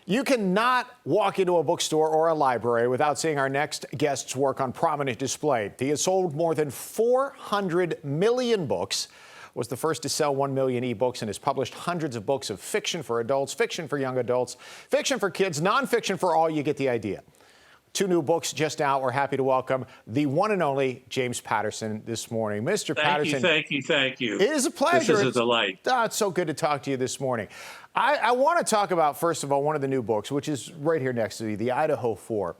You cannot walk into a bookstore or a library without seeing our next guest's work on prominent display. He has sold more than 400 million books, was the first to sell 1 million ebooks, and has published hundreds of books of fiction for adults, fiction for young adults, fiction for kids, nonfiction for all. You get the idea. 2 new books just out. We're happy to welcome the one and only James Patterson this morning. Mr. Patterson. Thank you. It is a pleasure. This is a delight. It's so good to talk to you this morning. I want to talk about, first of all, one of the new books, which is right here next to you, the Idaho Four.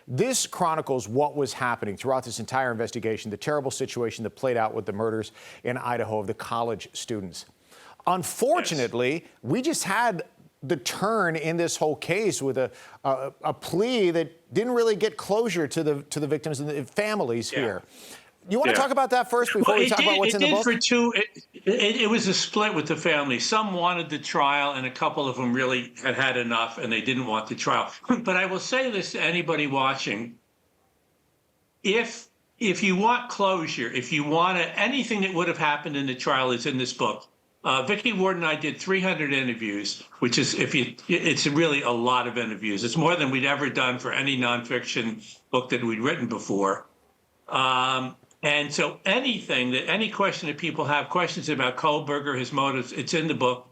This chronicles what was happening throughout this entire investigation, the terrible situation that played out with the murders in Idaho of the college students. Unfortunately, we just had the turn in this whole case with a plea that didn't really get closure to the victims and the families here. You want to talk about that first before we talk about what's in the book? It was a split with the family. Some wanted the trial, and a couple of them really had enough, and they didn't want the trial. But I will say this to anybody watching: if you want closure, if you want anything that would have happened in the trial is in this book. Vicki Ward and I did 300 interviews, which is, it's really a lot of interviews. It's more than we'd ever done for any nonfiction book that we'd written before. And so any question that people have, questions about Kohberger, his motives, it's in the book.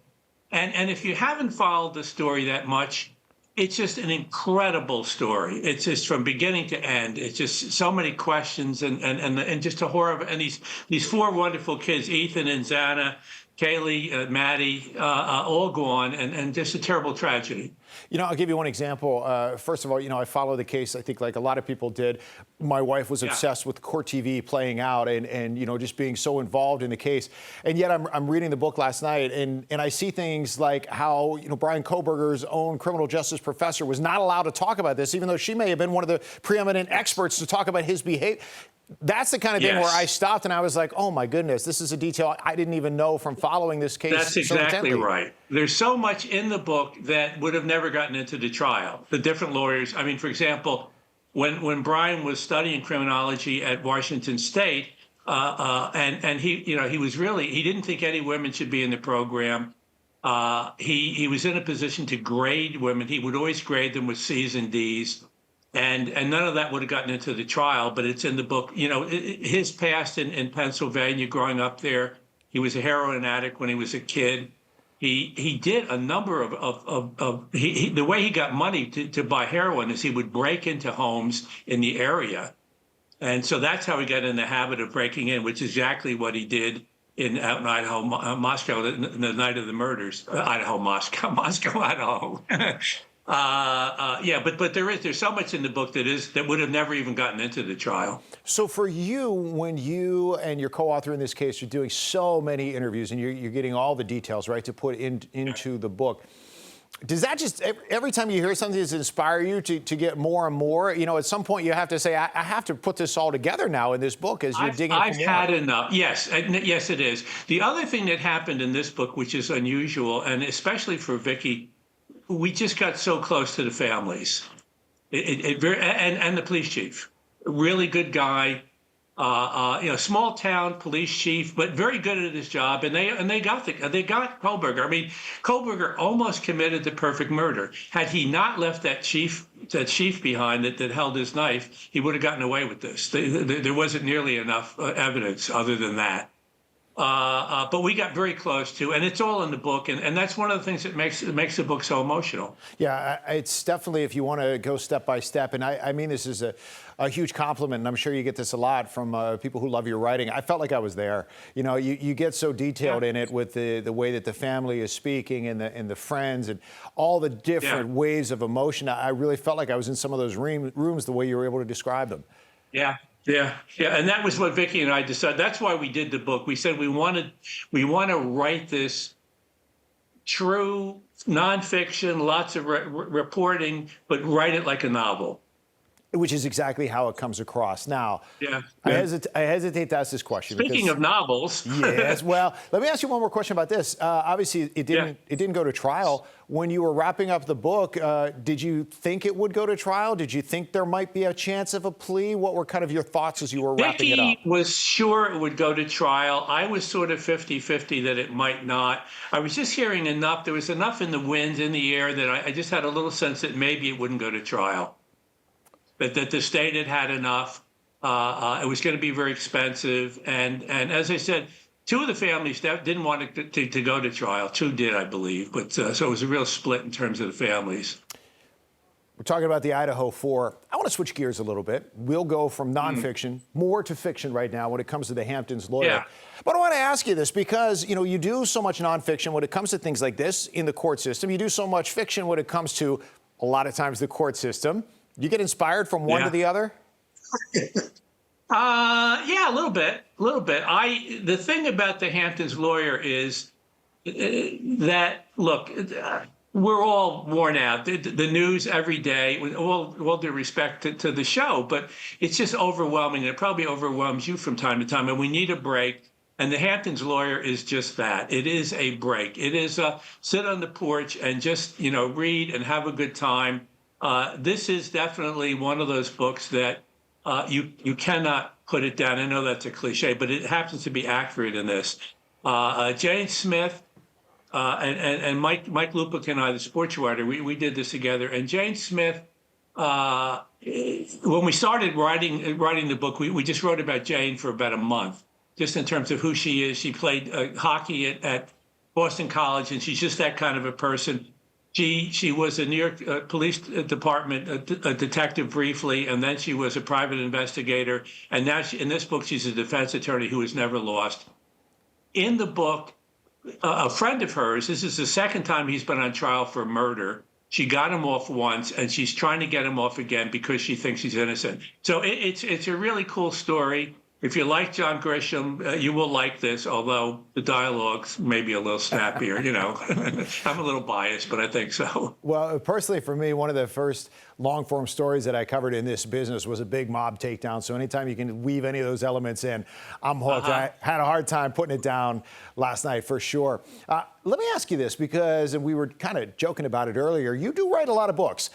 And if you haven't followed the story that much, it's just an incredible story. It's just from beginning to end. It's just so many questions and just a horror. And these 4 wonderful kids, Ethan and Xana, Kaylee, Maddie, all gone, and just a terrible tragedy. You know, I'll give you one example. First of all, you know, I follow the case, I think, like a lot of people did. My wife was obsessed with court TV playing out and you know, just being so involved in the case. And yet I'm reading the book last night, and I see things like how, you know, Bryan Kohberger's own criminal justice professor was not allowed to talk about this, even though she may have been one of the preeminent experts to talk about his behavior. That's the kind of thing where I stopped and I was like, oh, my goodness, this is a detail I didn't even know from following this case. That's exactly right. There's so much in the book that would have never gotten into the trial. The different lawyers. I mean, for example, when Bryan was studying criminology at Washington State, and he was really, he didn't think any women should be in the program. He was in a position to grade women. He would always grade them with C's and D's. And none of that would have gotten into the trial, but it's in the book. You know, his past in Pennsylvania, growing up there, he was a heroin addict when he was a kid. He did a number the way he got money to buy heroin is he would break into homes in the area. And so that's how he got in the habit of breaking in, which is exactly what he did out in Idaho, Moscow, the night of the murders. Moscow, Idaho. But there's so much in the book that would have never even gotten into the trial. So for you, when you and your co-author in this case are doing so many interviews and you're getting all the details, right, to put into the book, does that just, every time you hear something, does it inspire you to get more and more? You know, at some point you have to say, I have to put this all together now in this book as you're digging for more. I've had enough. Yes, it is. The other thing that happened in this book, which is unusual, and especially for Vicki, we just got so close to the families, and the police chief, really good guy, you know, small town police chief, but very good at his job. And they got Kohberger. I mean, Kohberger almost committed the perfect murder. Had he not left that chief behind that held his knife, he would have gotten away with this. There wasn't nearly enough evidence other than that. But we got very close to, and it's all in the book, and that's one of the things that makes the book so emotional. Yeah, it's definitely, if you want to go step by step, and I mean this is a huge compliment, and I'm sure you get this a lot from people who love your writing. I felt like I was there. You know, you get so detailed in it with the way that the family is speaking and the friends and all the different waves of emotion. I really felt like I was in some of those rooms the way you were able to describe them. Yeah, and that was what Vicki and I decided. That's why we did the book. We said we want to write this true nonfiction, lots of reporting, but write it like a novel. Which is exactly how it comes across. Now, Yeah. I hesitate to ask this question. Speaking of novels. Yes. Well, let me ask you one more question about this. Obviously, it didn't go to trial. When you were wrapping up the book, did you think it would go to trial? Did you think there might be a chance of a plea? What were kind of your thoughts as you were wrapping it up? Vicky was sure it would go to trial. I was sort of 50-50 that it might not. I was just hearing enough. There was enough in the wind, in the air, that I just had a little sense that maybe it wouldn't go to trial. That the state had enough. It was going to be very expensive. And as I said, two of the families that didn't want it to go to trial. Two did, I believe. But so it was a real split in terms of the families. We're talking about the Idaho Four. I want to switch gears a little bit. We'll go from nonfiction more to fiction right now when it comes to the Hamptons lawyer. Yeah. But I want to ask you this because, you know, you do so much nonfiction when it comes to things like this in the court system. You do so much fiction when it comes to, a lot of times, the court system. You get inspired from one to the other? Yeah, a little bit. The thing about the Hamptons lawyer is that, look, we're all worn out. The news every day, with all due respect to the show, but it's just overwhelming. It probably overwhelms you from time to time, and we need a break. And the Hamptons lawyer is just that. It is a break. It is sit on the porch and just, you know, read and have a good time. This is definitely one of those books that you cannot put it down. I know that's a cliche, but it happens to be accurate in this. Jane Smith and Mike Lupick and I, the sports writer, we did this together. And Jane Smith, when we started writing the book, we just wrote about Jane for about a month, just in terms of who she is. She played hockey at Boston College, and she's just that kind of a person. She was a New York Police Department a detective briefly, and then she was a private investigator. And now in this book, she's a defense attorney who has never lost. In the book, a friend of hers, this is the second time he's been on trial for murder. She got him off once, and she's trying to get him off again because she thinks he's innocent. So it's a really cool story. If you like John Grisham, you will like this, although the dialogue's maybe a little snappier, you know. I'm a little biased, but I think so. Well, personally, for me, one of the first long-form stories that I covered in this business was a big mob takedown. So anytime you can weave any of those elements in, I'm hooked. I had a hard time putting it down last night, for sure. Let me ask you this, because we were kind of joking about it earlier. You do write a lot of books,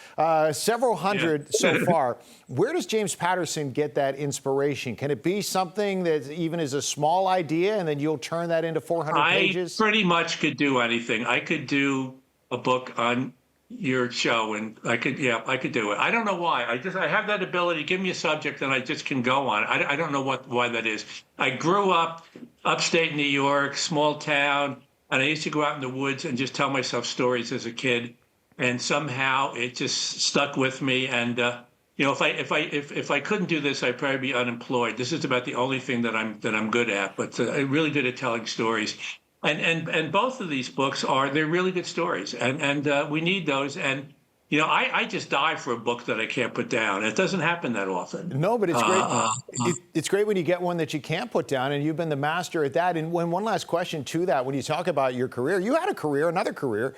several hundred so far. Where does James Patterson get that inspiration? Can it be something that even is a small idea and then you'll turn that into 400 pages? I pretty much could do anything. I could do a book on your show, and I could do it. I don't know why. I have that ability. Give me a subject and I just can go on. I don't know why that is. I grew up upstate New York, small town, and I used to go out in the woods and just tell myself stories as a kid, and somehow it just stuck with me. And you know, if I couldn't do this, I'd probably be unemployed. This is about the only thing that I'm good at. But I'm really good at telling stories. And both of these books they're really good stories, and we need those. And you know, I just die for a book that I can't put down. It doesn't happen that often. No, but it's great. It's great when you get one that you can't put down, and you've been the master at that. And one last question to that, when you talk about your career, you had another career.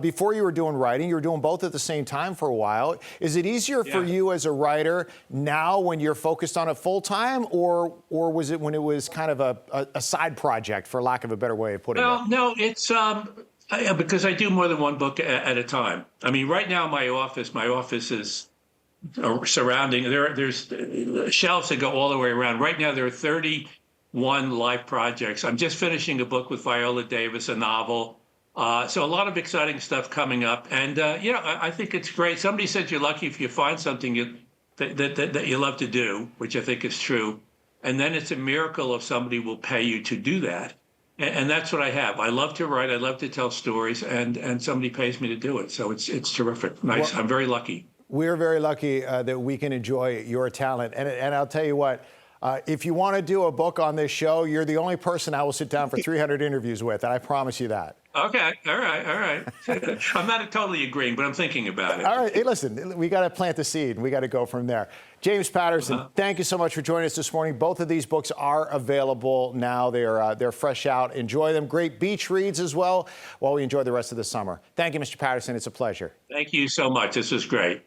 Before you were doing writing, you were doing both at the same time for a while. Is it easier for you as a writer now when you're focused on it full time, or was it when it was kind of a side project, for lack of a better way of putting it? Well, no, it's because I do more than one book at a time. I mean, right now my office is surrounding. There's shelves that go all the way around. Right now there are 31 live projects. I'm just finishing a book with Viola Davis, a novel. So a lot of exciting stuff coming up. And you know, I think it's great. Somebody said you're lucky if you find something that you love to do, which I think is true. And then it's a miracle if somebody will pay you to do that. And that's what I have. I love to write. I love to tell stories, and somebody pays me to do it. So it's terrific. Nice. Well, I'm very lucky. We're very lucky that we can enjoy your talent. And I'll tell you what, if you want to do a book on this show, you're the only person I will sit down for 300 interviews with, and I promise you that. Okay. All right. I'm not totally agreeing, but I'm thinking about it. All right. Hey, listen, we got to plant the seed, and we got to go from there. James Patterson, thank you so much for joining us this morning. Both of these books are available now. They're fresh out. Enjoy them. Great beach reads as well while we enjoy the rest of the summer. Thank you, Mr. Patterson. It's a pleasure. Thank you so much. This was great.